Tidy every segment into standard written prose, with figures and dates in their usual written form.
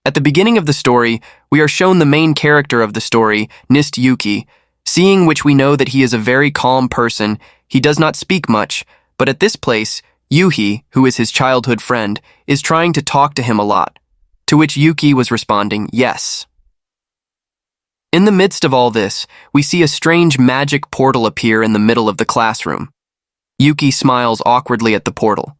At the beginning of the story, we are shown the main character of the story, Nist Yuki. Seeing which we know that he is a very calm person, he does not speak much, but at this place, Yuhi, who is his childhood friend, is trying to talk to him a lot, to which Yuki was responding, yes. In the midst of all this, we see a strange magic portal appear in the middle of the classroom. Yuki smiles awkwardly at the portal,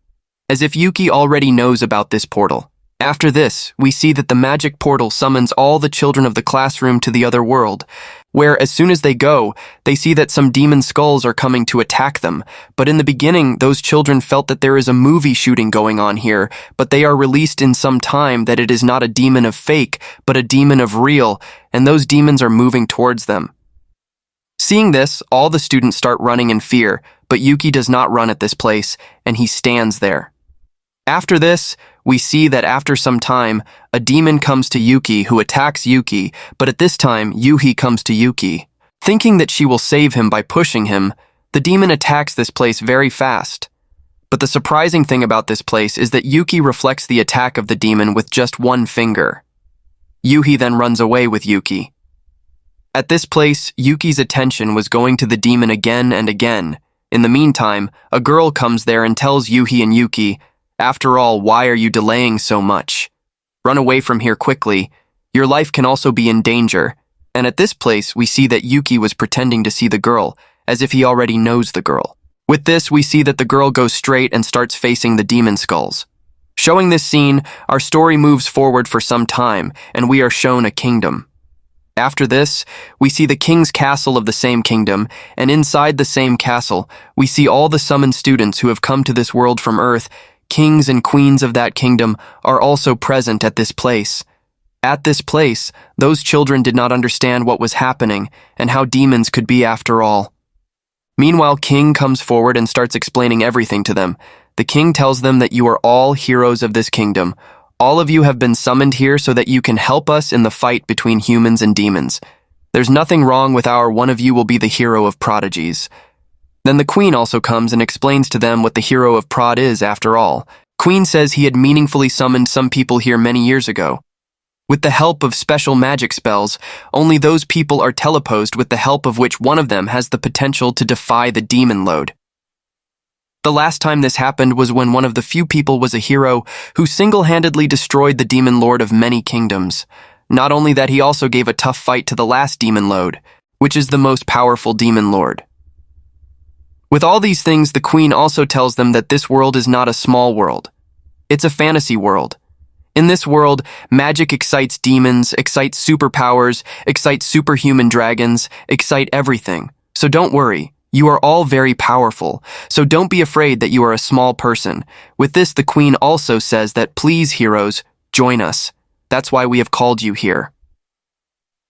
as if Yuki already knows about this portal. After this, we see that the magic portal summons all the children of the classroom to the other world, where as soon as they go, they see that some demon skulls are coming to attack them. But in the beginning, those children felt that there is a movie shooting going on here, but they are released in some time that it is not a demon of fake, but a demon of real, and those demons are moving towards them. Seeing this, all the students start running in fear, but Yuki does not run at this place, and he stands there. After this, we see that after some time, a demon comes to Yuki who attacks Yuki, but at this time, Yuhi comes to Yuki. Thinking that she will save him by pushing him, the demon attacks this place very fast. But the surprising thing about this place is that Yuki reflects the attack of the demon with just one finger. Yuhi then runs away with Yuki. At this place, Yuki's attention was going to the demon again and again. In the meantime, a girl comes there and tells Yuhi and Yuki, "After all, why are you delaying so much? Run away from here quickly. Your life can also be in danger." And at this place, we see that Yuki was pretending to see the girl, as if he already knows the girl. With this, we see that the girl goes straight and starts facing the demon skulls. Showing this scene, our story moves forward for some time, and we are shown a kingdom. After this, we see the king's castle of the same kingdom, and inside the same castle, we see all the summoned students who have come to this world from Earth. Kings and queens of that kingdom are also present at this place. At this place, those children did not understand what was happening and how demons could be after all. Meanwhile, King comes forward and starts explaining everything to them. The king tells them that you are all heroes of this kingdom. All of you have been summoned here so that you can help us in the fight between humans and demons. There's nothing wrong with our one of you will be the hero of prodigies. Then the queen also comes and explains to them what the hero of prod is after all. Queen says he had meaningfully summoned some people here many years ago. With the help of special magic spells, only those people are teleposed with the help of which one of them has the potential to defy the demon load. The last time this happened was when one of the few people was a hero who single-handedly destroyed the demon lord of many kingdoms. Not only that, he also gave a tough fight to the last demon lord, which is the most powerful demon lord. With all these things, the queen also tells them that this world is not a small world. It's a fantasy world. In this world, magic excites demons, excites superpowers, excites superhuman dragons, excite everything. So don't worry, you are all very powerful, so don't be afraid that you are a small person. With this, the queen also says that, please, heroes, join us. That's why we have called you here.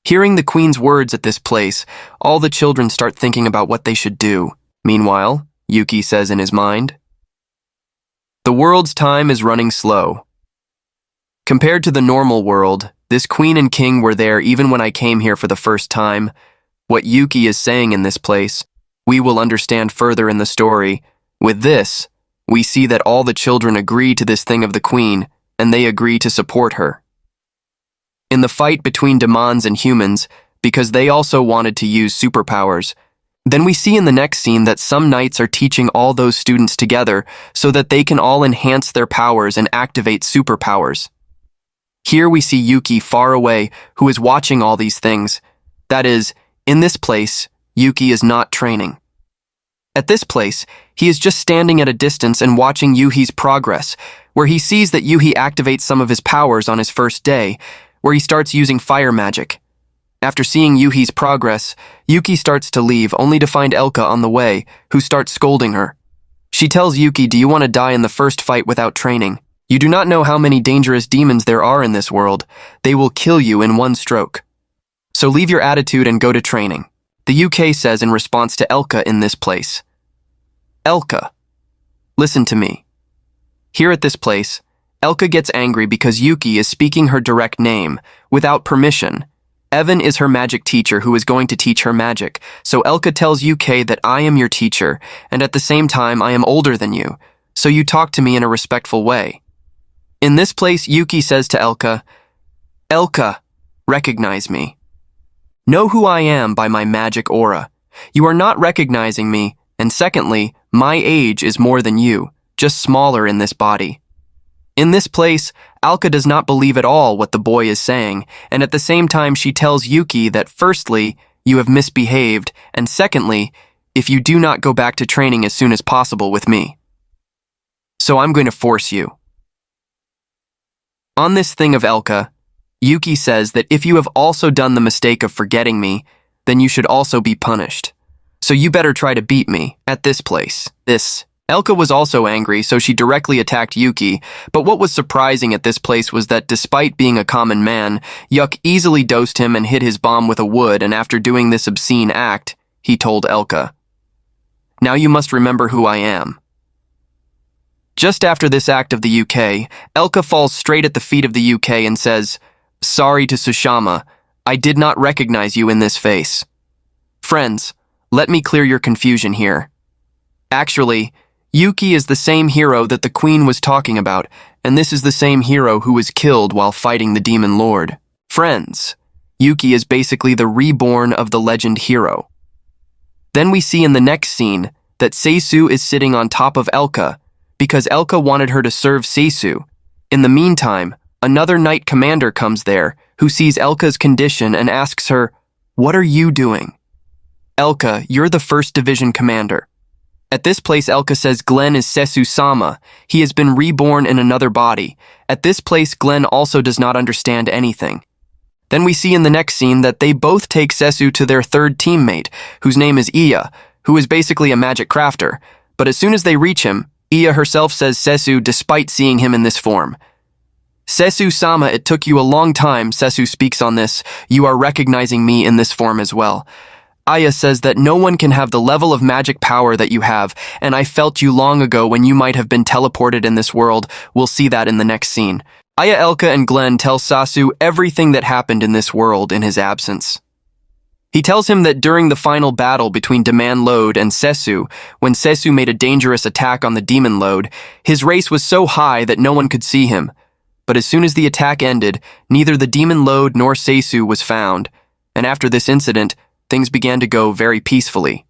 Hearing the queen's words at this place, all the children start thinking about what they should do. Meanwhile, Yuki says in his mind, "The world's time is running slow. Compared to the normal world, this queen and king were there even when I came here for the first time. What Yuki is saying in this place, we will understand further in the story. With this, we see that all the children agree to this thing of the queen, and they agree to support her. In the fight between demons and humans, because they also wanted to use superpowers. Then we see in the next scene that some knights are teaching all those students together so that they can all enhance their powers and activate superpowers. Here we see Yuki far away, who is watching all these things. That is, in this place, Yuki is not training. At this place, he is just standing at a distance and watching Yuhi's progress, where he sees that Yuhi activates some of his powers on his first day, where he starts using fire magic. After seeing Yuhi's progress, Yuki starts to leave, only to find Elka on the way, who starts scolding her. She tells Yuki, "Do you want to die in the first fight without training? You do not know how many dangerous demons there are in this world. They will kill you in one stroke. So leave your attitude and go to training." The UK says in response to Elka in this place, "Elka, listen to me." Here at this place, Elka gets angry because Yuki is speaking her direct name, without permission. Evan is her magic teacher who is going to teach her magic, so Elka tells UK that I am your teacher, and at the same time I am older than you, so you talk to me in a respectful way. In this place, Yuki says to Elka, Elka, recognize me. Know who I am by my magic aura. You are not recognizing me, and secondly, my age is more than you, just smaller in this body. In this place, Alka does not believe at all what the boy is saying, and at the same time she tells Yuki that firstly, you have misbehaved, and secondly, if you do not go back to training as soon as possible with me. So I'm going to force you. On this thing of Elka, Yuki says that if you have also done the mistake of forgetting me, then you should also be punished. So you better try to beat me at this place. Elka was also angry, so she directly attacked Yuki, but what was surprising at this place was that despite being a common man, Yuk easily dosed him and hit his bomb with a wood, and after doing this obscene act, he told Elka, "Now you must remember who I am." Just after this act of the UK, Elka falls straight at the feet of the UK and says, "Sorry to Sushama, I did not recognize you in this face." Friends, let me clear your confusion here. Actually, Yuki is the same hero that the Queen was talking about, and this is the same hero who was killed while fighting the Demon Lord. Friends, Yuki is basically the reborn of the legend hero. Then we see in the next scene that Seisu is sitting on top of Elka, because Elka wanted her to serve Seisu. In the meantime, another knight commander comes there, who sees Elka's condition and asks her, "What are you doing?" "Elka, you're the 1st Division commander." At this place, Elka says Glenn is Sesu-sama. He has been reborn in another body. At this place, Glenn also does not understand anything. Then we see in the next scene that they both take Sesu to their 3rd teammate, whose name is Iya, who is basically a magic crafter. But as soon as they reach him, Iya herself says Sesu despite seeing him in this form. "Sesu-sama, it took you a long time," Sesu speaks on this. "You are recognizing me in this form as well." Aya says that no one can have the level of magic power that you have, and I felt you long ago when you might have been teleported in this world. We'll see that in the next scene. Aya, Elka, and Glenn tell Sasu everything that happened in this world in his absence. He tells him that during the final battle between Demand Lode and Sesu, when Sesu made a dangerous attack on the Demon Lode, his race was so high that no one could see him. But as soon as the attack ended, neither the Demon Lode nor Seisu was found, and after this incident, things began to go very peacefully.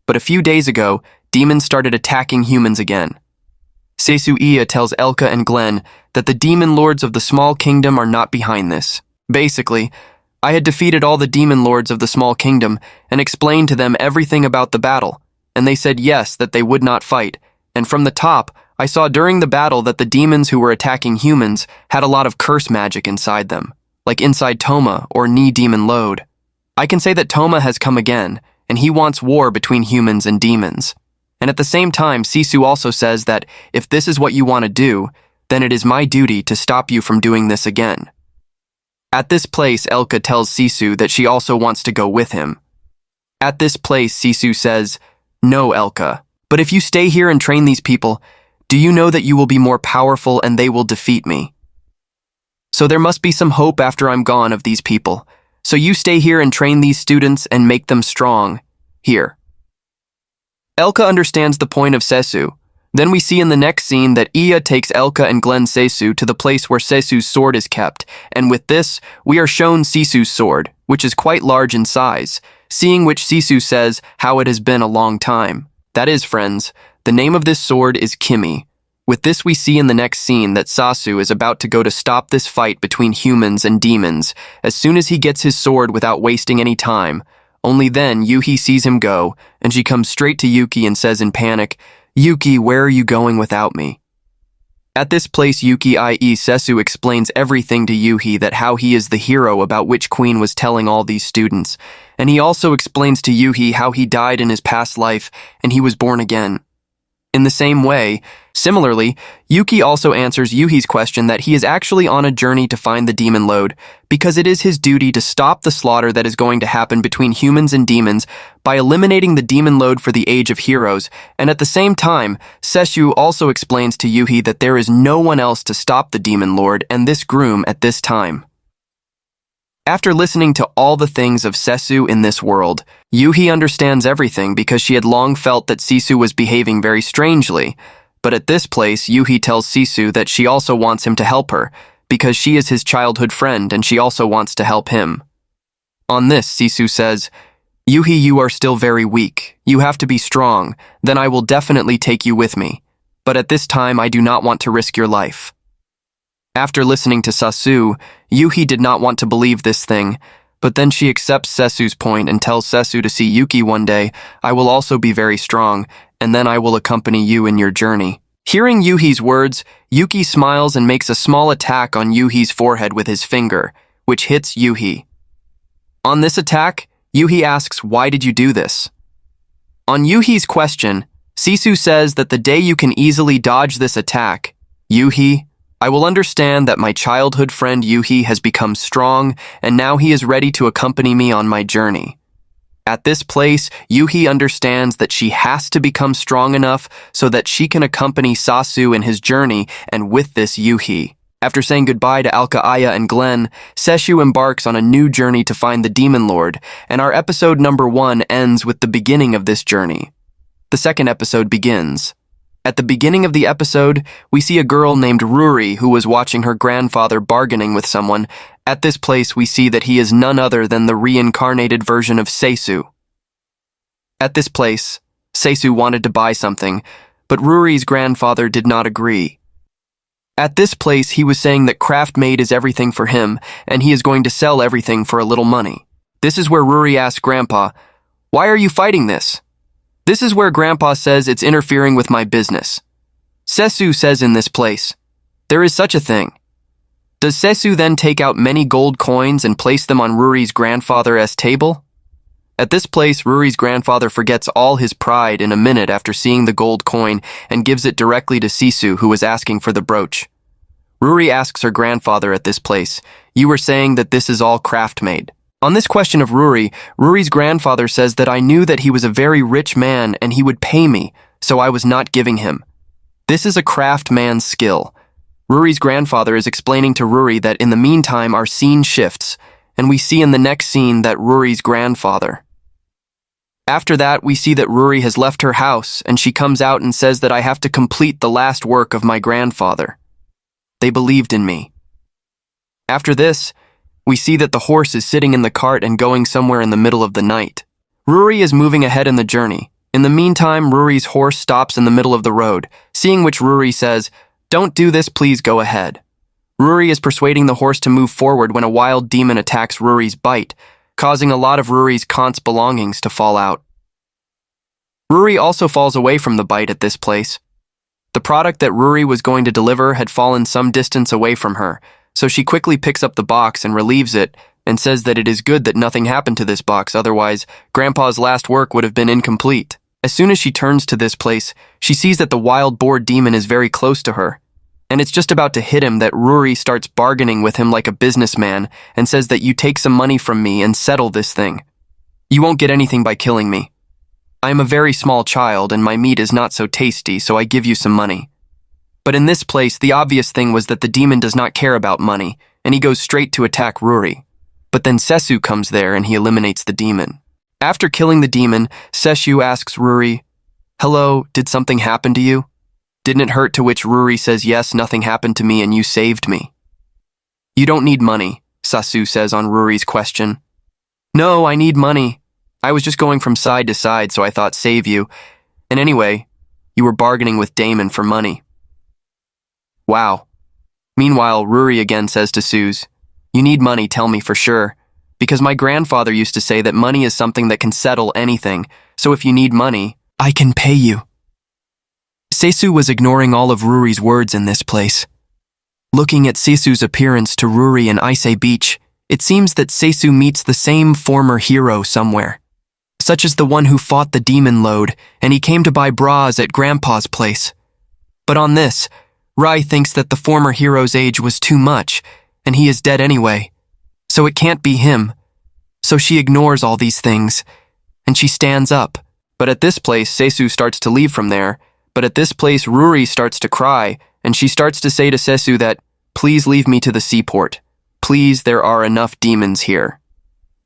But a few days ago, demons started attacking humans again. Seisu Iya tells Elka and Glenn that the demon lords of the small kingdom are not behind this. Basically, I had defeated all the demon lords of the small kingdom and explained to them everything about the battle, and they said yes, that they would not fight, and from the top, I saw during the battle that the demons who were attacking humans had a lot of curse magic inside them, like inside Toma or Ni Demon Lode. I can say that Toma has come again, and he wants war between humans and demons. And at the same time, Sisu also says that if this is what you want to do, then it is my duty to stop you from doing this again. At this place, Elka tells Sisu that she also wants to go with him. At this place, Sisu says, "No, Elka, but if you stay here and train these people, do you know that you will be more powerful and they will defeat me? So there must be some hope after I'm gone of these people. So you stay here and train these students and make them strong. Here." Elka understands the point of Sesu. Then we see in the next scene that Iya takes Elka and Glenn Sesu to the place where Sesu's sword is kept, and with this, we are shown Sisu's sword, which is quite large in size, seeing which Sisu says how it has been a long time. That is, friends, the name of this sword is Kimi. With this, we see in the next scene that Sasu is about to go to stop this fight between humans and demons. As soon as he gets his sword without wasting any time, only then Yuhi sees him go, and she comes straight to Yuki and says in panic, "Yuki, where are you going without me?" At this place, Yuki, i.e. Sesu, explains everything to Yuhi, that how he is the hero about which Queen was telling all these students, and he also explains to Yuhi how he died in his past life and he was born again. In the same way, similarly, Yuki also answers Yuhi's question that he is actually on a journey to find the Demon Lode, because it is his duty to stop the slaughter that is going to happen between humans and demons by eliminating the Demon Lode for the Age of Heroes, and at the same time, Seshu also explains to Yuhi that there is no one else to stop the Demon Lord and this groom at this time. After listening to all the things of Sesu in this world, Yuhi understands everything because she had long felt that Sisu was behaving very strangely. But at this place, Yuhi tells Sisu that she also wants him to help her, because she is his childhood friend and she also wants to help him. On this, Sisu says, "Yuhi, you are still very weak. You have to be strong. Then I will definitely take you with me. But at this time, I do not want to risk your life." After listening to Sasu, Yuhi did not want to believe this thing, but then she accepts Sesu's point and tells Sesu to see Yuki one day. "I will also be very strong, and then I will accompany you in your journey." Hearing Yuhi's words, Yuki smiles and makes a small attack on Yuhi's forehead with his finger, which hits Yuhi. On this attack, Yuhi asks, "Why did you do this?" On Yuhi's question, Sisu says that the day you can easily dodge this attack, Yuhi, I will understand that my childhood friend Yuhi has become strong and now he is ready to accompany me on my journey. At this place, Yuhi understands that she has to become strong enough so that she can accompany Sasu in his journey, and with this Yuhi. After saying goodbye to Alkaaya and Glenn, Seshu embarks on a new journey to find the Demon Lord, and our episode number 1 ends with the beginning of this journey. The second episode begins. At the beginning of the episode, we see a girl named Ruri who was watching her grandfather bargaining with someone. At this place, we see that he is none other than the reincarnated version of Seisu. At this place, Seisu wanted to buy something, but Ruri's grandfather did not agree. At this place, he was saying that craft made is everything for him, and he is going to sell everything for a little money. This is where Ruri asks Grandpa, "Why are you fighting this?" This is where Grandpa says it's interfering with my business. Sesu says in this place, "There is such a thing." Does Sesu then take out many gold coins and place them on Ruri's grandfather's table? At this place, Ruri's grandfather forgets all his pride in a minute after seeing the gold coin and gives it directly to Sisu, who was asking for the brooch. Ruri asks her grandfather at this place, "You were saying that this is all craft made." On this question of Ruri, Ruri's grandfather says that I knew that he was a very rich man and he would pay me, so I was not giving him. This is a craft man's skill. Ruri's grandfather is explaining to Ruri that in the meantime our scene shifts, and we see in the next scene that Ruri's grandfather. After that, we see that Ruri has left her house and she comes out and says that I have to complete the last work of my grandfather. They believed in me. After this, we see that the horse is sitting in the cart and going somewhere in the middle of the night. Ruri is moving ahead in the journey. In the meantime, Ruri's horse stops in the middle of the road, seeing which Ruri says, "Don't do this, please go ahead." Ruri is persuading the horse to move forward when a wild demon attacks Ruri's bite, causing a lot of Ruri's Kant's belongings to fall out. Ruri also falls away from the bite at this place. The product that Ruri was going to deliver had fallen some distance away from her, so she quickly picks up the box and relieves it and says that it is good that nothing happened to this box, otherwise Grandpa's last work would have been incomplete. As soon as she turns to this place, she sees that the wild boar demon is very close to her, and it's just about to hit him that Ruri starts bargaining with him like a businessman and says that you take some money from me and settle this thing. You won't get anything by killing me. I am a very small child and my meat is not so tasty, so I give you some money. But in this place, the obvious thing was that the demon does not care about money, and he goes straight to attack Ruri. But then Sesu comes there and he eliminates the demon. After killing the demon, Seshu asks Ruri, "Hello, did something happen to you? Didn't it hurt?" To which Ruri says, "Yes, nothing happened to me and you saved me." "You don't need money," Sasu says on Ruri's question. "No, I need money. I was just going from side to side, so I thought save you. And anyway, you were bargaining with Damon for money." Wow. Meanwhile, Ruri again says to Suz, "You need money, tell me for sure. Because my grandfather used to say that money is something that can settle anything, so if you need money, I can pay you." Seisu was ignoring all of Ruri's words in this place. Looking at Seisu's appearance to Ruri in Ise Beach, it seems that Seisu meets the same former hero somewhere, such as the one who fought the demon lord, and he came to buy bras at Grandpa's place. But on this, Rai thinks that the former hero's age was too much, and he is dead anyway, so it can't be him. So she ignores all these things, and she stands up. But at this place, Seisu starts to leave from there, but at this place, Ruri starts to cry, and she starts to say to Seisu that, "Please leave me to the seaport. Please, there are enough demons here."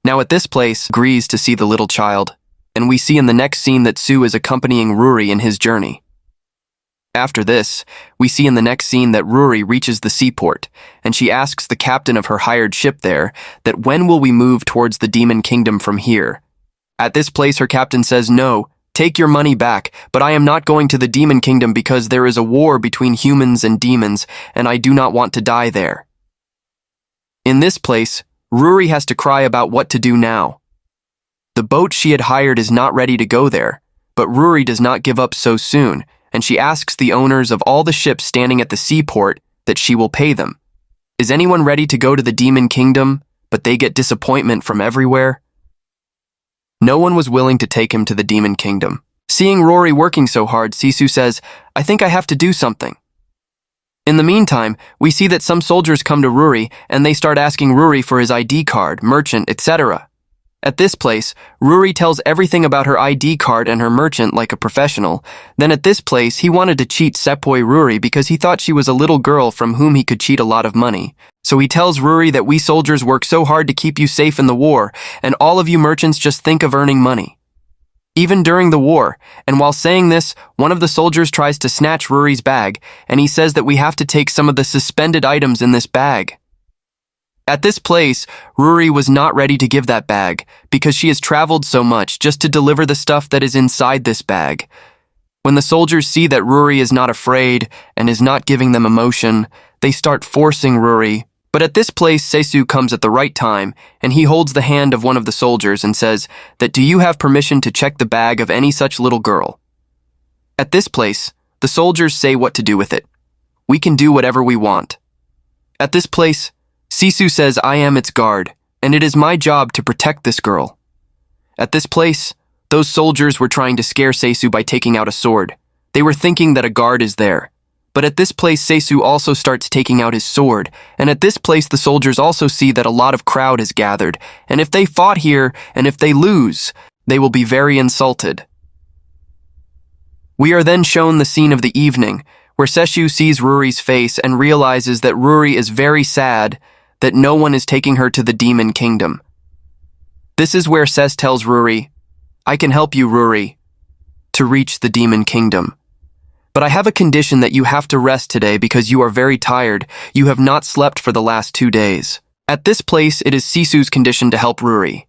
Now at this place, agrees to see the little child, and we see in the next scene that Su is accompanying Ruri in his journey. After this, we see in the next scene that Ruri reaches the seaport, and she asks the captain of her hired ship there that when will we move towards the demon kingdom from here. At this place, her captain says, "No, take your money back, but I am not going to the demon kingdom because there is a war between humans and demons, and I do not want to die there." In this place, Ruri has to cry about what to do now. The boat she had hired is not ready to go there, but Ruri does not give up so soon, and she asks the owners of all the ships standing at the seaport that she will pay them. Is anyone ready to go to the demon kingdom, but they get disappointment from everywhere? No one was willing to take him to the demon kingdom. Seeing Rory working so hard, Sisu says, "I think I have to do something." In the meantime, we see that some soldiers come to Ruri and they start asking Ruri for his ID card, merchant, etc. At this place, Ruri tells everything about her ID card and her merchant like a professional. Then at this place, he wanted to cheat Sepoy Ruri because he thought she was a little girl from whom he could cheat a lot of money. So he tells Ruri that we soldiers work so hard to keep you safe in the war, and all of you merchants just think of earning money. Even during the war, and while saying this, one of the soldiers tries to snatch Ruri's bag, and he says that we have to take some of the suspended items in this bag. At this place, Ruri was not ready to give that bag because she has traveled so much just to deliver the stuff that is inside this bag. When the soldiers see that Ruri is not afraid and is not giving them emotion, they start forcing Ruri. But at this place, Seisu comes at the right time, and he holds the hand of one of the soldiers and says that, "Do you have permission to check the bag of any such little girl?" At this place, the soldiers say what to do with it. "We can do whatever we want." At this place, Sisu says, "I am its guard, and it is my job to protect this girl." At this place, those soldiers were trying to scare Seisu by taking out a sword. They were thinking that a guard is there. But at this place, Seisu also starts taking out his sword, and at this place the soldiers also see that a lot of crowd has gathered, and if they fought here, and if they lose, they will be very insulted. We are then shown the scene of the evening, where Seisu sees Ruri's face and realizes that Ruri is very sad that no one is taking her to the demon kingdom. This is where Ses tells Ruri, "I can help you, Ruri, to reach the demon kingdom. But I have a condition that you have to rest today because you are very tired. You have not slept for the last 2 days." At this place, it is Sisu's condition to help Ruri.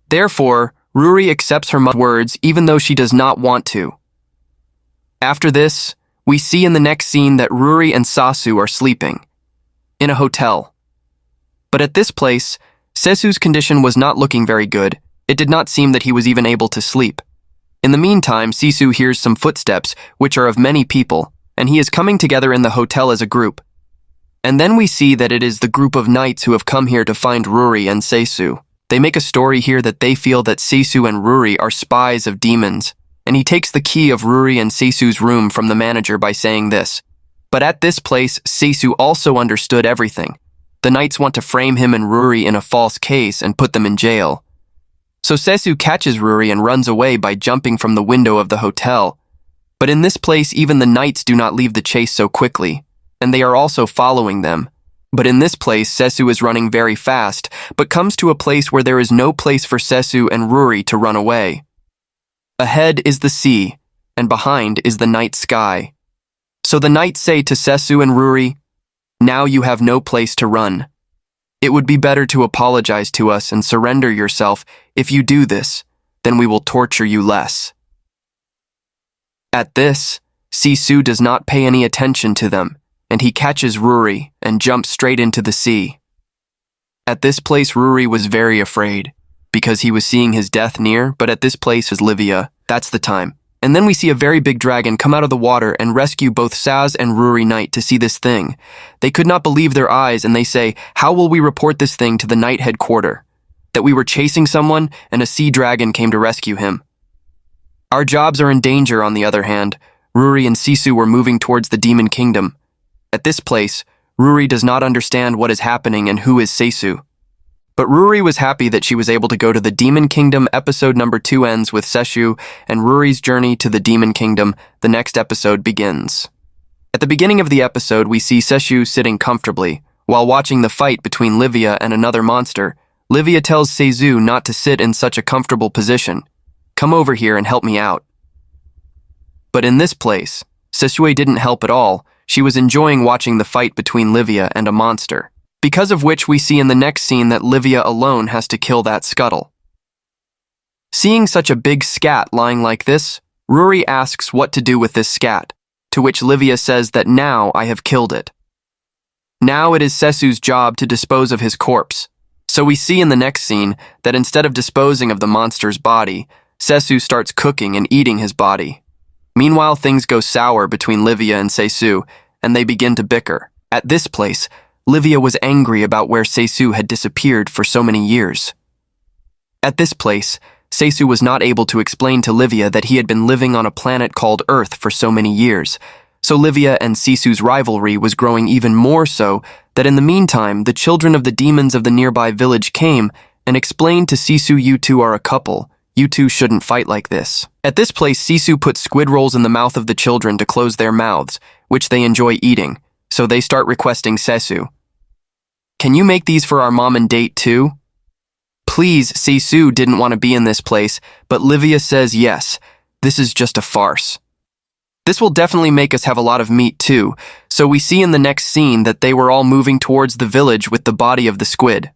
Therefore, Ruri accepts her mother's words even though she does not want to. After this, we see in the next scene that Ruri and Sasu are sleeping in a hotel. But at this place, Sesu's condition was not looking very good. It did not seem that he was even able to sleep. In the meantime, Sisu hears some footsteps, which are of many people, and he is coming together in the hotel as a group. And then we see that it is the group of knights who have come here to find Ruri and Seisu. They make a story here that they feel that Seisu and Ruri are spies of demons, and he takes the key of Ruri and Seisu's room from the manager by saying this. But at this place, Seisu also understood everything. The knights want to frame him and Ruri in a false case and put them in jail. So Seisu catches Ruri and runs away by jumping from the window of the hotel. But in this place, even the knights do not leave the chase so quickly, and they are also following them. But in this place, Seisu is running very fast, but comes to a place where there is no place for Seisu and Ruri to run away. Ahead is the sea, and behind is the night sky. So the knights say to Seisu and Ruri, "Now you have no place to run. It would be better to apologize to us and surrender yourself. If you do this, then we will torture you less." At this, Sisu does not pay any attention to them, and he catches Ruri and jumps straight into the sea. At this place, Ruri was very afraid, because he was seeing his death near, but at this place is Livia. That's the time. And then we see a very big dragon come out of the water and rescue both Saz and Ruri Knight to see this thing. They could not believe their eyes, and they say, "How will we report this thing to the Knight headquarter? That we were chasing someone and a sea dragon came to rescue him." Our jobs are in danger, on the other hand. Ruri and Sisu were moving towards the demon kingdom. At this place, Ruri does not understand what is happening and who is Seisu. But Ruri was happy that she was able to go to the Demon Kingdom. Episode number 2 ends with Seisu and Ruri's journey to the Demon Kingdom. The next episode begins. At the beginning of the episode, we see Seisu sitting comfortably. While watching the fight between Livia and another monster, Livia tells Seisu not to sit in such a comfortable position. "Come over here and help me out." But in this place, Sesue didn't help at all. She was enjoying watching the fight between Livia and a monster, because of which we see in the next scene that Livia alone has to kill that scuttle. Seeing such a big scat lying like this, Ruri asks what to do with this scat, to which Livia says that now I have killed it. Now it is Sesu's job to dispose of his corpse. So we see in the next scene that instead of disposing of the monster's body, Sesu starts cooking and eating his body. Meanwhile, things go sour between Livia and Sesu, and they begin to bicker. At this place, Livia was angry about where Sesu had disappeared for so many years. At this place, Sesu was not able to explain to Livia that he had been living on a planet called Earth for so many years, so Livia and Sisu's rivalry was growing even more so that in the meantime, the children of the demons of the nearby village came and explained to Sisu, "You two are a couple. You two shouldn't fight like this." At this place, Sisu put squid rolls in the mouth of the children to close their mouths, which they enjoy eating, so they start requesting Sesu, "Can you make these for our mom and date too?" Please, Sisu didn't want to be in this place, but Livia says yes, this is just a farce. This will definitely make us have a lot of meat too, so we see in the next scene that they were all moving towards the village with the body of the squid.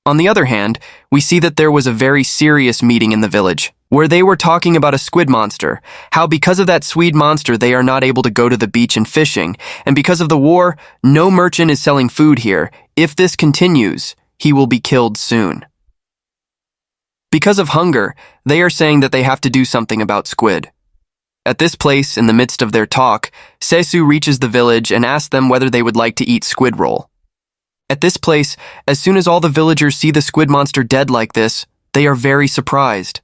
On the other hand, we see that there was a very serious meeting in the village, where they were talking about a squid monster, how because of that squid monster they are not able to go to the beach and fishing, and because of the war, no merchant is selling food here. If this continues, he will be killed soon. Because of hunger, they are saying that they have to do something about squid. At this place, in the midst of their talk, Sesu reaches the village and asks them whether they would like to eat squid roll. At this place, as soon as all the villagers see the squid monster dead like this, they are very surprised.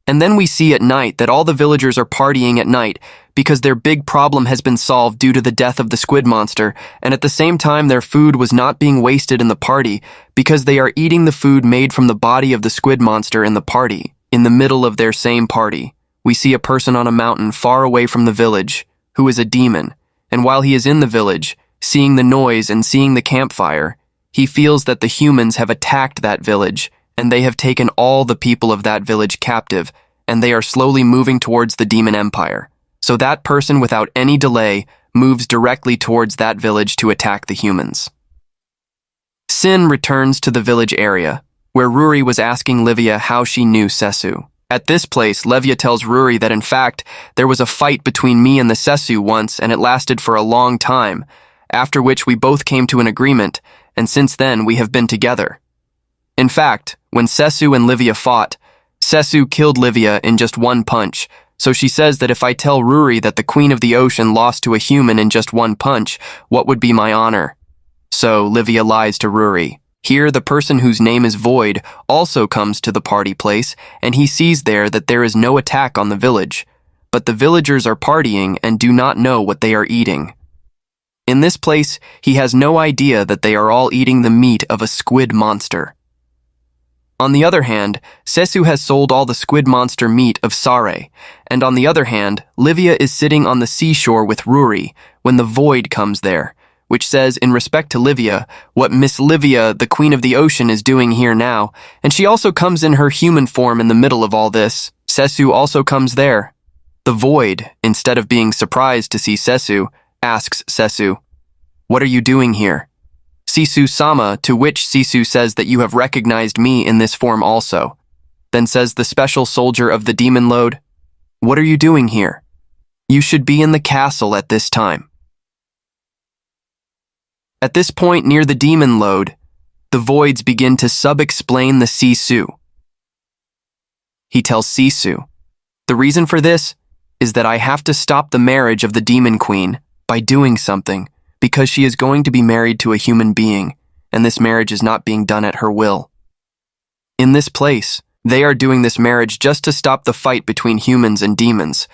And then we see at night that all the villagers are partying at night because their big problem has been solved due to the death of the squid monster, and at the same time their food was not being wasted in the party because they are eating the food made from the body of the squid monster in the party. In the middle of their same party, we see a person on a mountain far away from the village who is a demon, and while he is in the village, seeing the noise and seeing the campfire, he feels that the humans have attacked that village, and they have taken all the people of that village captive, and they are slowly moving towards the demon empire. So that person, without any delay, moves directly towards that village to attack the humans. Sin returns to the village area, where Ruri was asking Livia how she knew Sesu. At this place, Livia tells Ruri that in fact, there was a fight between me and the Sesu once, and it lasted for a long time, after which we both came to an agreement, and since then we have been together. In fact, when Sesu and Livia fought, Sesu killed Livia in just one punch, so she says that if I tell Ruri that the Queen of the Ocean lost to a human in just one punch, what would be my honor? So Livia lies to Ruri. Here, the person whose name is Void also comes to the party place, and he sees there that there is no attack on the village, but the villagers are partying and do not know what they are eating. In this place, he has no idea that they are all eating the meat of a squid monster. On the other hand, Sesu has sold all the squid monster meat of Sare, and on the other hand, Livia is sitting on the seashore with Ruri when the Void comes there, which says in respect to Livia, what Miss Livia, the Queen of the Ocean, is doing here now, and she also comes in her human form in the middle of all this. Sesu also comes there. The Void, instead of being surprised to see Sesu, asks Sesu, "What are you doing here?" Sisu-sama, to which Sisu says that you have recognized me in this form also. Then says the special soldier of the demon lord, "What are you doing here? You should be in the castle at this time." At this point near the demon lode, the Voids begin to sub-explain the Sisu. He tells Sisu, "The reason for this is that I have to stop the marriage of the demon queen by doing something, because she is going to be married to a human being, and this marriage is not being done at her will. In this place, they are doing this marriage just to stop the fight between humans and demons.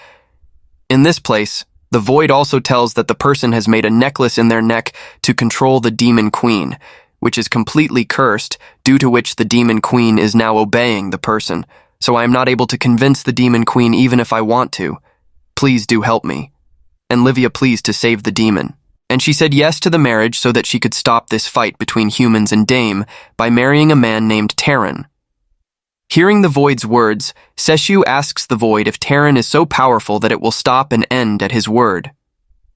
In this place, the Void also tells that the person has made a necklace in their neck to control the demon queen, which is completely cursed, due to which the demon queen is now obeying the person, so I am not able to convince the demon queen even if I want to. Please do help me. And Livia pleased to save the demon. And she said yes to the marriage so that she could stop this fight between humans and Dame by marrying a man named Terran. Hearing the Void's words, Seshu asks the Void if Terran is so powerful that it will stop and end at his word.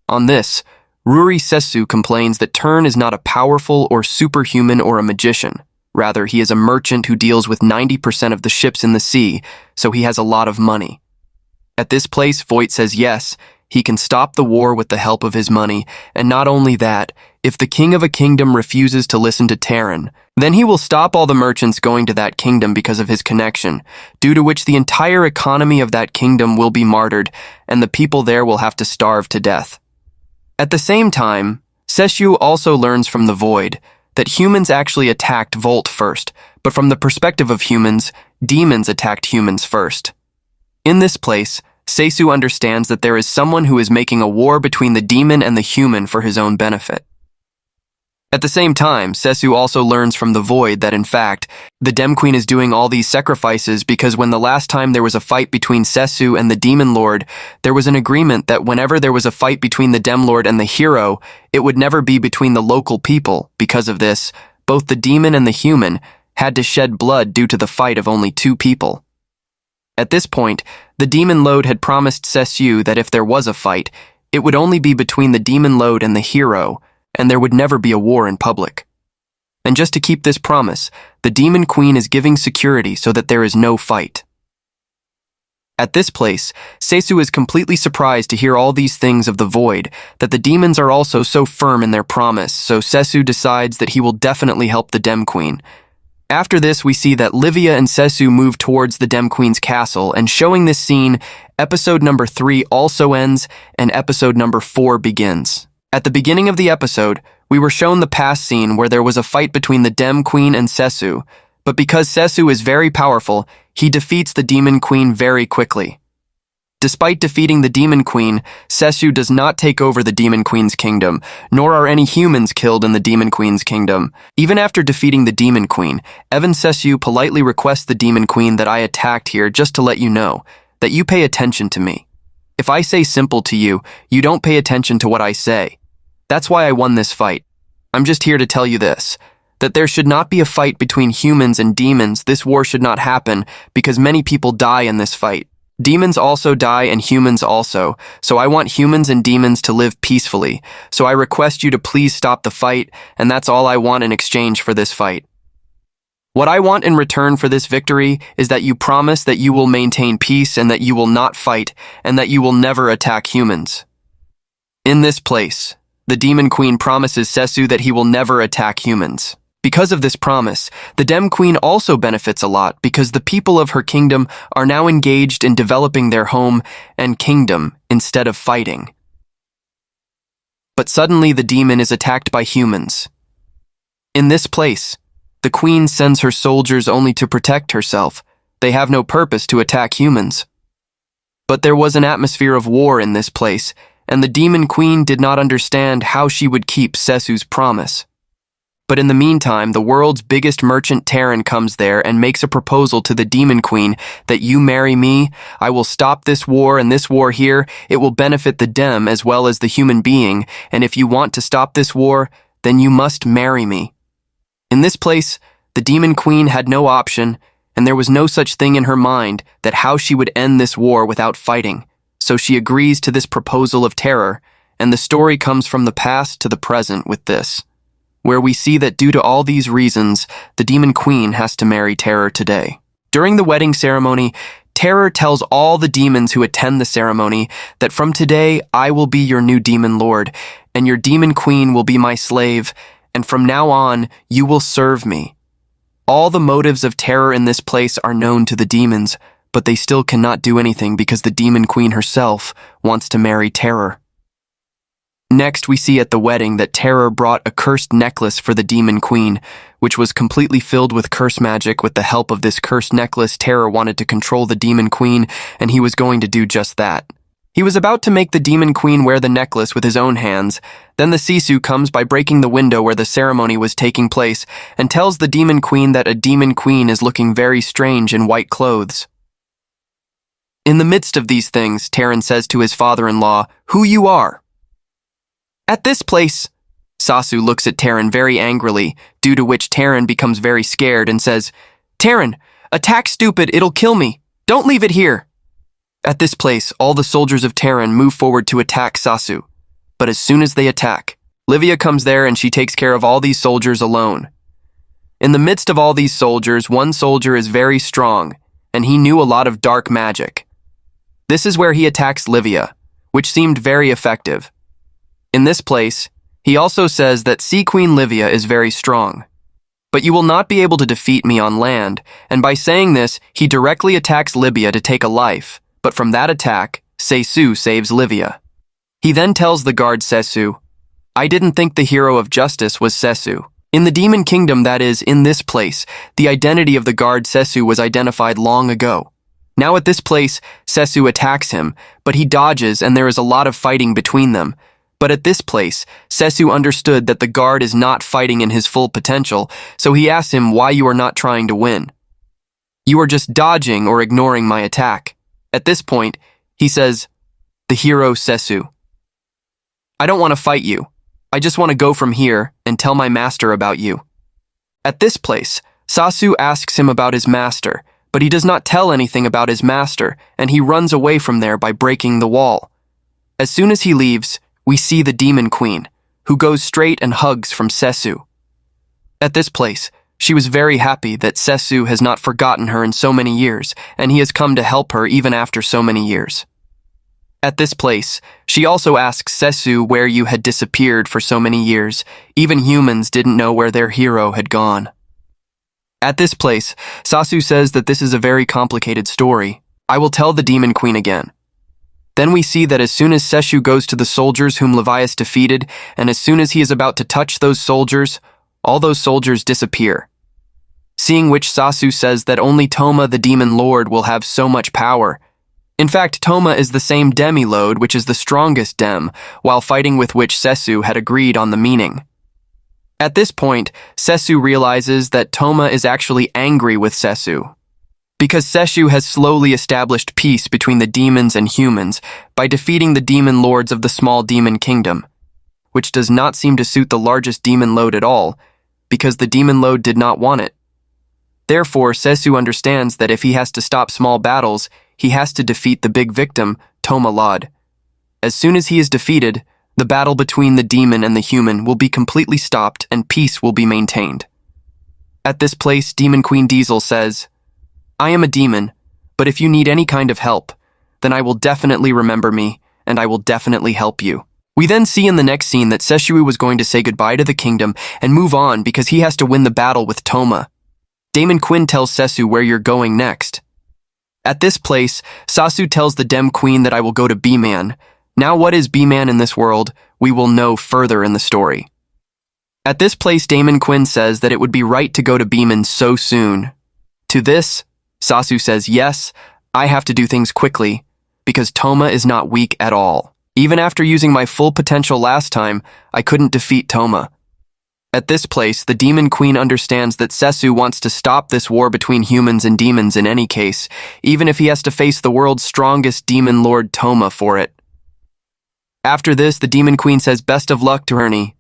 On this, Ruri Sesu complains that Tern is not a powerful or superhuman or a magician. Rather, he is a merchant who deals with 90% of the ships in the sea, so he has a lot of money. At this place, Voight says yes, he can stop the war with the help of his money, and not only that, if the king of a kingdom refuses to listen to Terran, then he will stop all the merchants going to that kingdom because of his connection, due to which the entire economy of that kingdom will be martyred, and the people there will have to starve to death. At the same time, Seshu also learns from the Void that humans actually attacked Volt first, but from the perspective of humans, demons attacked humans first. In this place, Seisu understands that there is someone who is making a war between the demon and the human for his own benefit. At the same time, Sessu also learns from the Void that in fact, the Dem Queen is doing all these sacrifices because when the last time there was a fight between Sessu and the Demon Lord, there was an agreement that whenever there was a fight between the Dem Lord and the hero, it would never be between the local people. Because of this, both the demon and the human had to shed blood due to the fight of only two people. At this point, the Demon Lord had promised Sessu that if there was a fight, it would only be between the Demon Lord and the hero, and there would never be a war in public. And just to keep this promise, the Demon Queen is giving security so that there is no fight. At this place, Seisu is completely surprised to hear all these things of the Void, that the demons are also so firm in their promise, so Seisu decides that he will definitely help the Dem Queen. After this, we see that Livia and Sessu move towards the Dem Queen's castle, and showing this scene, episode number 3 also ends, and episode number 4 begins. At the beginning of the episode, we were shown the past scene where there was a fight between the Dem Queen and Sessu, but because Sessu is very powerful, he defeats the Demon Queen very quickly. Despite defeating the Demon Queen, Sessu does not take over the Demon Queen's kingdom, nor are any humans killed in the Demon Queen's kingdom. Even after defeating the Demon Queen, Evan Sessu politely requests the Demon Queen that I attacked here just to let you know that you pay attention to me. If I say simple to you, you don't pay attention to what I say. That's why I won this fight. I'm just here to tell you this, that there should not be a fight between humans and demons. This war should not happen because many people die in this fight. Demons also die and humans also, so I want humans and demons to live peacefully. So I request you to please stop the fight, and that's all I want in exchange for this fight. What I want in return for this victory is that you promise that you will maintain peace and that you will not fight and that you will never attack humans. In this place, the Demon Queen promises Sessu that he will never attack humans. Because of this promise, the Dem Queen also benefits a lot because the people of her kingdom are now engaged in developing their home and kingdom instead of fighting. But suddenly the demon is attacked by humans. In this place, the queen sends her soldiers only to protect herself. They have no purpose to attack humans. But there was an atmosphere of war in this place, and the Demon Queen did not understand how she would keep Sessu's promise. But in the meantime, the world's biggest merchant Terran comes there and makes a proposal to the Demon Queen that you marry me, I will stop this war and this war here, it will benefit the Dem as well as the human being, and if you want to stop this war, then you must marry me. In this place, the Demon Queen had no option, and there was no such thing in her mind that how she would end this war without fighting, so she agrees to this proposal of terror, and the story comes from the past to the present with this, where we see that due to all these reasons, the Demon Queen has to marry Terror today. During the wedding ceremony, Terror tells all the demons who attend the ceremony that from today I will be your new Demon Lord, and your Demon Queen will be my slave, and from now on you will serve me. All the motives of Terror in this place are known to the demons, but they still cannot do anything because the Demon Queen herself wants to marry Terror. Next, we see at the wedding that Terror brought a cursed necklace for the Demon Queen, which was completely filled with curse magic. With the help of this cursed necklace, Terror wanted to control the Demon Queen, and he was going to do just that. He was about to make the Demon Queen wear the necklace with his own hands. Then the Sisu comes by breaking the window where the ceremony was taking place and tells the Demon Queen that a Demon Queen is looking very strange in white clothes. In the midst of these things, Terran says to his father-in-law, "Who you are?" At this place, Sasu looks at Terran very angrily, due to which Terran becomes very scared and says, "Terran, "Attack, stupid, it'll kill me. Don't leave it here." At this place, all the soldiers of Terran move forward to attack Sasu. But as soon as they attack, Livia comes there and she takes care of all these soldiers alone. In the midst of all these soldiers, one soldier is very strong, and he knew a lot of dark magic. This is where he attacks Livia, which seemed very effective. In this place, he also says that Sea Queen Livia is very strong. But you will not be able to defeat me on land, and by saying this, he directly attacks Livia to take a life, but from that attack, Sesu saves Livia. He then tells the guard Sesu, "I didn't think the hero of justice was Sesu." In the Demon Kingdom, that is, in this place, the identity of the guard Sesu was identified long ago. Now at this place, Sesu attacks him, but he dodges and there is a lot of fighting between them. But at this place, Sesu understood that the guard is not fighting in his full potential, so he asks him why you are not trying to win. "You are just dodging or ignoring my attack." At this point, he says, "The hero Sesu, I don't want to fight you. I just want to go from here and tell my master about you." At this place, Sasu asks him about his master, but he does not tell anything about his master, and he runs away from there by breaking the wall. As soon as he leaves, we see the Demon Queen, who goes straight and hugs from Sesu. At this place, she was very happy that Sesu has not forgotten her in so many years, and he has come to help her even after so many years. At this place, she also asks Sesu where you had disappeared for so many years. Even humans didn't know where their hero had gone. At this place, Sasu says that this is a very complicated story. "I will tell the Demon Queen again." Then we see that as soon as Sesu goes to the soldiers whom Levias defeated, and as soon as he is about to touch those soldiers, all those soldiers disappear. Seeing which, Sasu says that only Toma the Demon Lord will have so much power. In fact, Toma is the same demi-lode, which is the strongest dem, while fighting with which Sesu had agreed on the meaning. At this point, Sesu realizes that Toma is actually angry with Sesu, because Sesu has slowly established peace between the demons and humans by defeating the demon lords of the small demon kingdom, which does not seem to suit the largest demon lord at all, because the demon lord did not want it. Therefore, Sesu understands that if he has to stop small battles, he has to defeat the big victim, Toma Lod. As soon as he is defeated, the battle between the demon and the human will be completely stopped and peace will be maintained. At this place, Demon Queen Diesel says, "I am a demon, but if you need any kind of help, then I will definitely remember me, and I will definitely help you." We then see in the next scene that Sesu was going to say goodbye to the kingdom and move on because he has to win the battle with Toma. Demon Quinn tells Sesu where you're going next. At this place, Sasu tells the Dem Queen that I will go to B-Man. Now what is B-Man in this world, we will know further in the story. At this place, Damon Quinn says that it would be right to go to B-Man so soon. To this, Sasu says, "Yes, I have to do things quickly, because Toma is not weak at all. Even after using my full potential last time, I couldn't defeat Toma." At this place, the Demon Queen understands that Sesu wants to stop this war between humans and demons in any case, even if he has to face the world's strongest demon lord Toma for it. After this, the Demon Queen says best of luck to Ernie.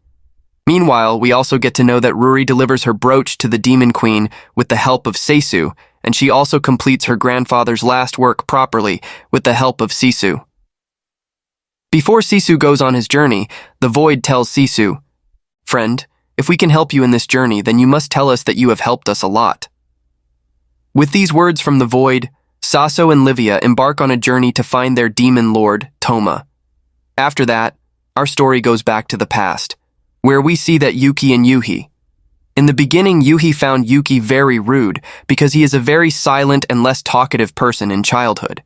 Meanwhile, we also get to know that Ruri delivers her brooch to the Demon Queen with the help of Sesu, and she also completes her grandfather's last work properly with the help of Sisu. Before Sisu goes on his journey, the Void tells Sisu, "Friend, if we can help you in this journey, then you must tell us that you have helped us a lot." With these words from the Void, Saso and Livia embark on a journey to find their demon lord, Toma. After that, our story goes back to the past, where we see that Yuki and Yuhi. In the beginning, Yuhi found Yuki very rude because he is a very silent and less talkative person in childhood.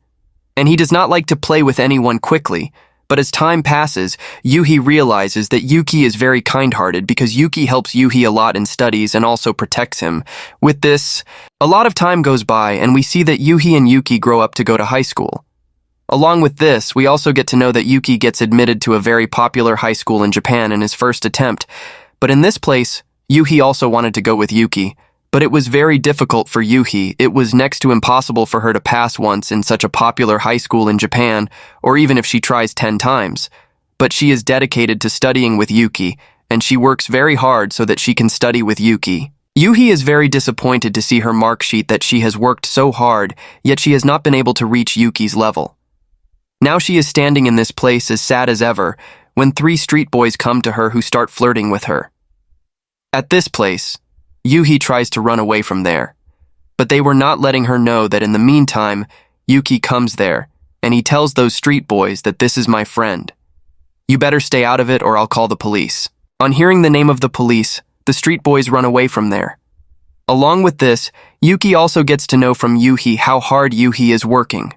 And he does not like to play with anyone quickly, but as time passes, Yuhi realizes that Yuki is very kind-hearted because Yuki helps Yuhi a lot in studies and also protects him. With this, a lot of time goes by and we see that Yuhi and Yuki grow up to go to high school. Along with this, we also get to know that Yuki gets admitted to a very popular high school in Japan in his first attempt. But in this place, Yuhi also wanted to go with Yuki, but it was very difficult for Yuhi. It was next to impossible for her to pass once in such a popular high school in Japan, or even if she tries 10 times. But she is dedicated to studying with Yuki, and she works very hard so that she can study with Yuki. Yuhi is very disappointed to see her mark sheet that she has worked so hard, yet she has not been able to reach Yuki's level. Now she is standing in this place as sad as ever, when 3 street boys come to her who start flirting with her. At this place, Yuhi tries to run away from there, but they were not letting her know that in the meantime, Yuki comes there, and he tells those street boys that this is my friend. You better stay out of it or I'll call the police. On hearing the name of the police, the street boys run away from there. Along with this, Yuki also gets to know from Yuhi how hard Yuhi is working.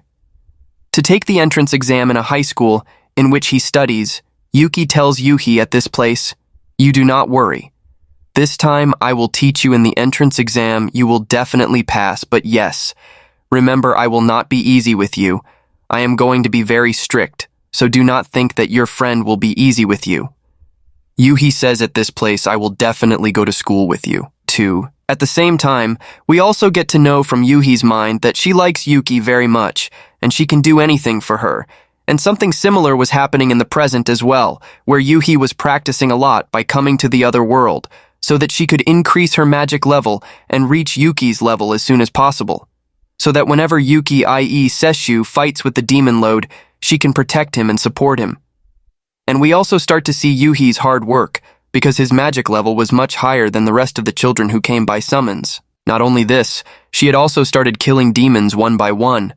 To take the entrance exam in a high school in which he studies, Yuki tells Yuhi at this place, "You do not worry. This time I will teach you in the entrance exam you will definitely pass, but yes, remember I will not be easy with you. I am going to be very strict, so do not think that your friend will be easy with you." Yuhi says at this place, "I will definitely go to school with you, too." At the same time, we also get to know from Yuhi's mind that she likes Yuki very much, and she can do anything for her. And something similar was happening in the present as well, where Yuhi was practicing a lot by coming to the other world, so that she could increase her magic level and reach Yuki's level as soon as possible. So that whenever Yuki, i.e. Seshu, fights with the demon lord, she can protect him and support him. And we also start to see Yuhi's hard work, because his magic level was much higher than the rest of the children who came by summons. Not only this, she had also started killing demons one by one.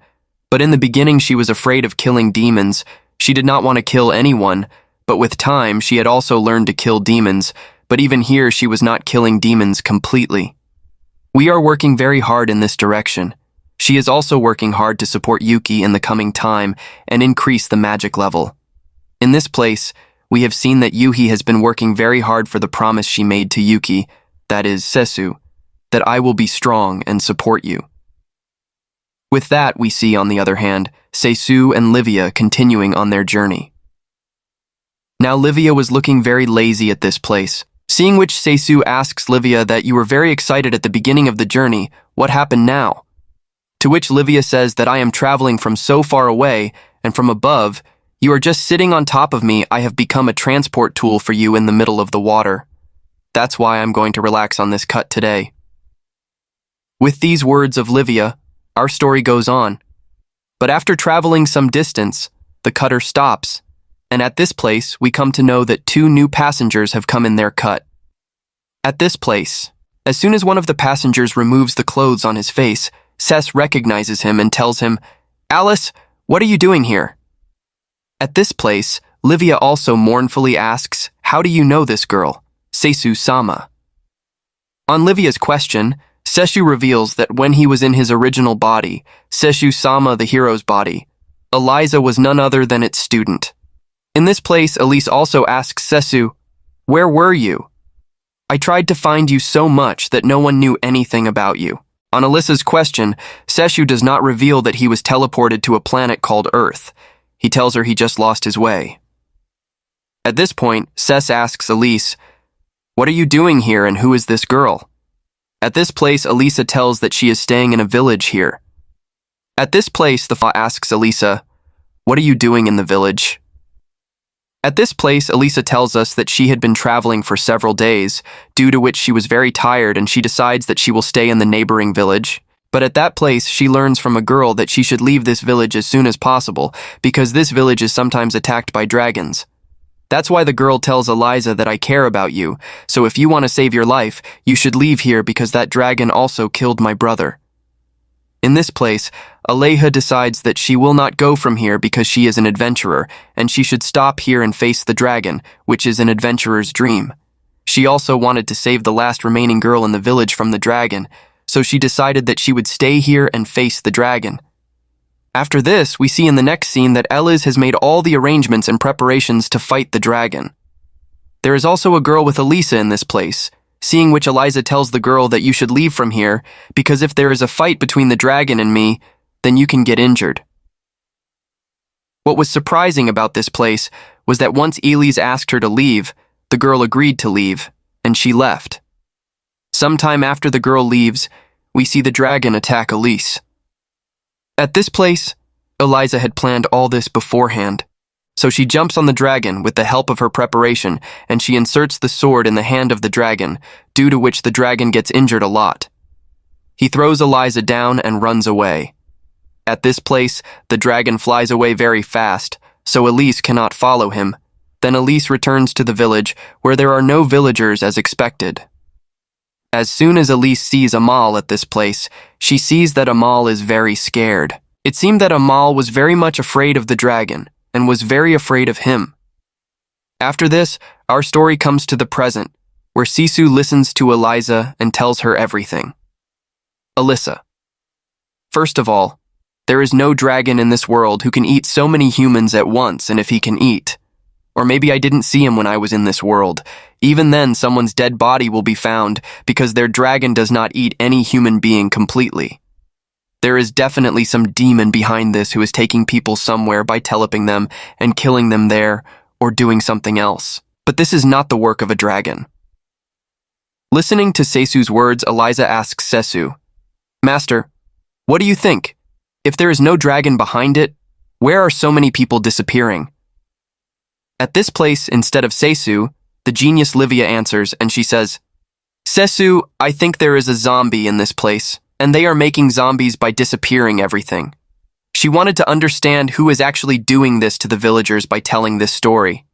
But in the beginning she was afraid of killing demons. She did not want to kill anyone, but with time she had also learned to kill demons, but even here she was not killing demons completely. We are working very hard in this direction. She is also working hard to support Yuki in the coming time and increase the magic level. In this place, we have seen that Yuhi has been working very hard for the promise she made to Yuki, that is, Sesu, that I will be strong and support you. With that, we see, on the other hand, Sesu and Livia continuing on their journey. Now Livia was looking very lazy at this place, seeing which Sesu asks Livia that you were very excited at the beginning of the journey, what happened now? To which Livia says that I am traveling from so far away, and from above, you are just sitting on top of me. I have become a transport tool for you in the middle of the water. That's why I'm going to relax on this cut today. With these words of Livia, our story goes on. But after traveling some distance, the cutter stops, and at this place we come to know that 2 new passengers have come in their cut. At this place, as soon as one of the passengers removes the clothes on his face, Ses recognizes him and tells him, "Alice, what are you doing here?" At this place, Livia also mournfully asks, "How do you know this girl, Sesu-sama?" On Livia's question, Seshu reveals that when he was in his original body, Seshu-sama, the hero's body, Eliza was none other than its student. In this place, Elise also asks Sesu, "Where were you? I tried to find you so much that no one knew anything about you." On Alyssa's question, Seshu does not reveal that he was teleported to a planet called Earth. He tells her he just lost his way. At this point, Ses asks Elise, "What are you doing here and who is this girl?" At this place, Elisa tells that she is staying in a village here. At this place, the Fa asks Elisa, "What are you doing in the village?" At this place, Elisa tells us that she had been traveling for several days, due to which she was very tired and she decides that she will stay in the neighboring village. But at that place, she learns from a girl that she should leave this village as soon as possible, because this village is sometimes attacked by dragons. That's why the girl tells Eliza that I care about you, so if you want to save your life, you should leave here because that dragon also killed my brother. In this place, Aleja decides that she will not go from here because she is an adventurer, and she should stop here and face the dragon, which is an adventurer's dream. She also wanted to save the last remaining girl in the village from the dragon, so she decided that she would stay here and face the dragon. After this, we see in the next scene that Eliz has made all the arrangements and preparations to fight the dragon. There is also a girl with Elisa in this place, seeing which Eliza tells the girl that you should leave from here, because if there is a fight between the dragon and me, then you can get injured. What was surprising about this place was that once Elise asked her to leave, the girl agreed to leave, and she left. Sometime after the girl leaves, we see the dragon attack Elise. At this place, Eliza had planned all this beforehand, So she jumps on the dragon with the help of her preparation, and she inserts the sword in the hand of the dragon, due to which the dragon gets injured a lot. He throws Eliza down and runs away. At this place, the dragon flies away very fast, so Elise cannot follow him. Then Elise returns to the village, where there are no villagers as expected. As soon as Elise sees Amal at this place, she sees that Amal is very scared. It seemed that Amal was very much afraid of the dragon, and was very afraid of him. After this, our story comes to the present, where Sisu listens to Eliza and tells her everything. Alyssa. First of all, there is no dragon in this world who can eat so many humans at once, and if he can eat. Or maybe I didn't see him when I was in this world. Even then, someone's dead body will be found because their dragon does not eat any human being completely. There is definitely some demon behind this who is taking people somewhere by teleping them and killing them there or doing something else. But this is not the work of a dragon. Listening to Sesu's words, Eliza asks Sesu, "Master, what do you think? If there is no dragon behind it, where are so many people disappearing?" At this place, instead of Sesu, the genius Livia answers and she says, "Sesu, I think there is a zombie in this place, and they are making zombies by disappearing everything." She wanted to understand who is actually doing this to the villagers by telling this story.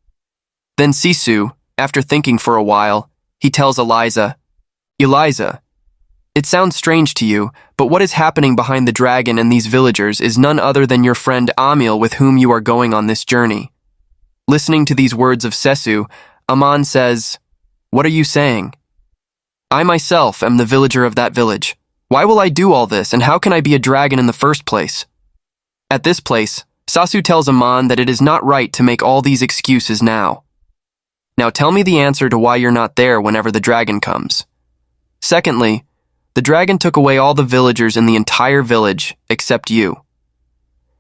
Then Sisu, after thinking for a while, he tells Eliza, "Eliza, it sounds strange to you, but what is happening behind the dragon and these villagers is none other than your friend Amil with whom you are going on this journey." Listening to these words of Sesu, Aman says, "What are you saying? I myself am the villager of that village. Why will I do all this, and how can I be a dragon in the first place?" At this place, Sasu tells Aman that it is not right to make all these excuses now. "Now tell me the answer to why you're not there whenever the dragon comes." Secondly, the dragon took away all the villagers in the entire village except you.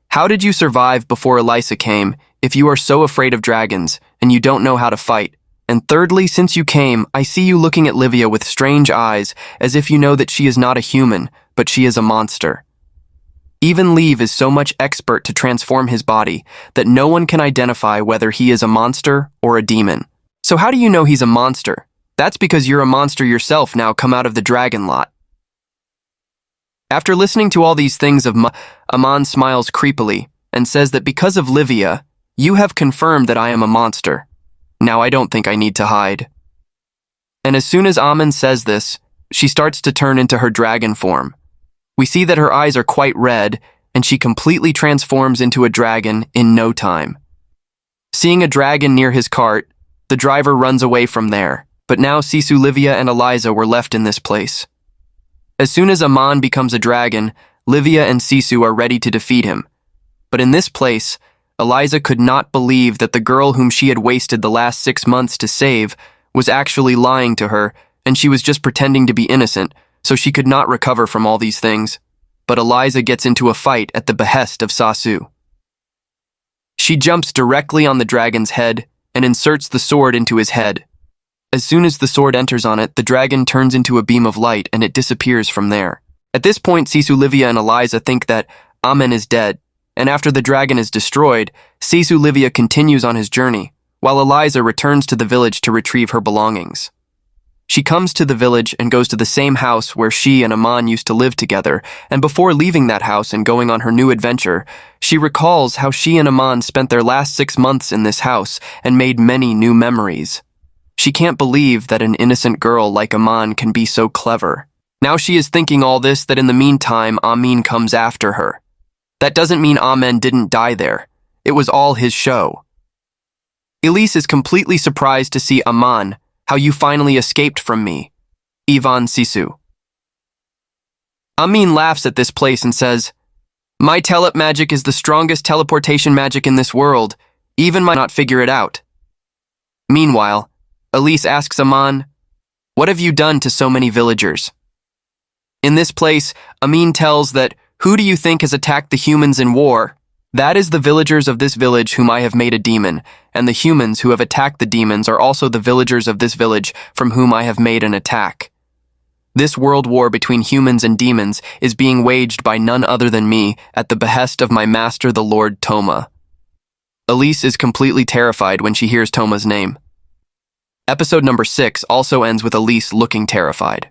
How did you survive before Eliza came if you are so afraid of dragons and you don't know how to fight? And thirdly, since you came, I see you looking at Livia with strange eyes as if you know that she is not a human, but she is a monster. Even Leave is so much expert to transform his body that no one can identify whether he is a monster or a demon. So how do you know he's a monster? That's because you're a monster yourself now come out of the dragon lot. After listening to all these things of Aman smiles creepily and says that because of Livia, you have confirmed that I am a monster. Now I don't think I need to hide. And as soon as Aman says this, she starts to turn into her dragon form. We see that her eyes are quite red, and she completely transforms into a dragon in no time. Seeing a dragon near his cart, the driver runs away from there, but now Sisu, Livia, and Eliza were left in this place. As soon as Aman becomes a dragon, Livia and Sisu are ready to defeat him. But in this place, Eliza could not believe that the girl whom she had wasted the last 6 months to save was actually lying to her, and she was just pretending to be innocent, so she could not recover from all these things. But Eliza gets into a fight at the behest of Sasu. She jumps directly on the dragon's head and inserts the sword into his head. As soon as the sword enters on it, the dragon turns into a beam of light and it disappears from there. At this point, Sisu, Livia, and Eliza think that Amen is dead, and after the dragon is destroyed, Sisu, Livia continues on his journey, while Eliza returns to the village to retrieve her belongings. She comes to the village and goes to the same house where she and Aman used to live together, and before leaving that house and going on her new adventure, she recalls how she and Aman spent their last 6 months in this house and made many new memories. She can't believe that an innocent girl like Aman can be so clever. Now she is thinking all this that in the meantime Amin comes after her. That doesn't mean Amen didn't die there. It was all his show. Elise is completely surprised to see Aman, how you finally escaped from me. Ivan Sisu. Amin laughs at this place and says, "My telep magic is the strongest teleportation magic in this world. Even might not figure it out." Meanwhile, Elise asks Aman, "What have you done to so many villagers?" In this place, Amin tells that, "Who do you think has attacked the humans in war? That is the villagers of this village whom I have made a demon, and the humans who have attacked the demons are also the villagers of this village from whom I have made an attack. This world war between humans and demons is being waged by none other than me at the behest of my master, the Lord Toma." Elise is completely terrified when she hears Toma's name. Episode number 6 also ends with Elise looking terrified.